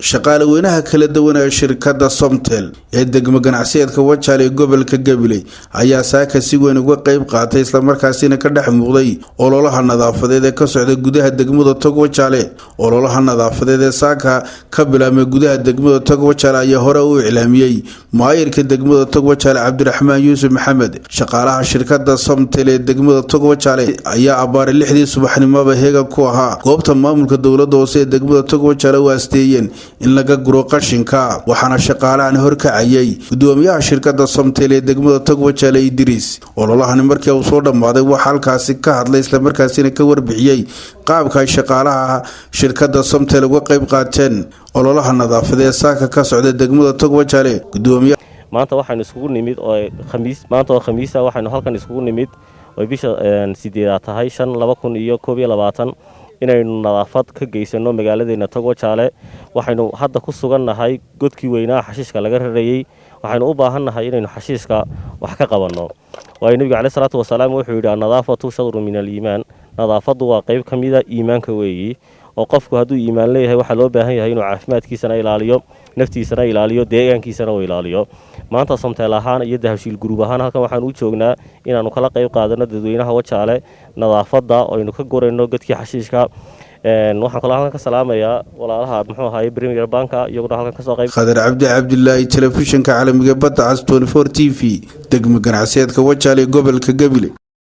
shaqaale weynaha kala duwan ee shirkadda Somtel ee degmo ganacsiyeedka Wajaale gobolka Gabiley ayaa saaka si weyn uga qayb qaatay isla markaasina ka dhex muuqday ololaha nadaafadeed ee ka socda gudaha degmada Tog Wajaale. Ololaha nadaafadeed ee saaka ka bilaabmay gudaha degmada Tog Wajaale ayaa hore u iclaamiyay maayirka degmada Tog Wajaale Cabdiraxmaan Yuusuf Maxamed. Shaqaalaha shirkadda Somtel ee degmada Tog Wajaale ayaa abaar 6 subaxnimo heega ku ahaa goobta maamulka dawladda hoose ee degmada Tog Wajaale waasteeyeen in laga guro qashinka, waxaana shaqaalahan horkacayay gudoomiyaha shirkadda Somtel ee degmada Tog Wajaale Idris. Ololahan markii uu soo dhamaaday waxa halkaasi ka hadlay isla markaasina ka warbixiyay qaabka ay shaqaalaha shirkadda Somtel uga qayb qaateen ololaha nadaafadeed saaka ka socda degmada Tog Wajaale. Gudoomiyaha maanta waxaan isugu nimid oo khamiis waxaan halkan isugu nimid oo bisha 8 tahay 5/2021 inaynu nadaafad ka geysano magaaladeena Tog Wajaale. waxaynu hadda ku sugannahay godkii weynaa xashiishka laga rarayay. waxaynu u baahannahay inaynu xashiishka wax ka qabanno. waayo nabiga kaleey salaatu wasalaam wuxuu yiri nadaafatu shadru min al-iimaan. nadaafadu waa qayb kamid ah iimaanka weeyi, oo qofku hadduu iimaan leeyahay waxa loo baahan yahay inuu caafimaadkiisana ilaaliyo, naftiisana ilaaliyo, deegaankiisana uu ilaaliyo. maanta Somtel ahaan iyo Dahabshiil Group ahaan halkan waxaan u joognaa inaanu kala qayb qaadano dadweynaha Wajaale nadaafada oo aynu ka goreyno godkii xashiishka. waxaan kala halkan ka salaamayaa walaalaha Premier Banka iyaguna halkan ka soo qayb Khadar Cabdi Cabdullaahi telefishinka caalamiga badda cas 24 TV degmo ganacsiyeedka Wajaale gobolka Gabiley.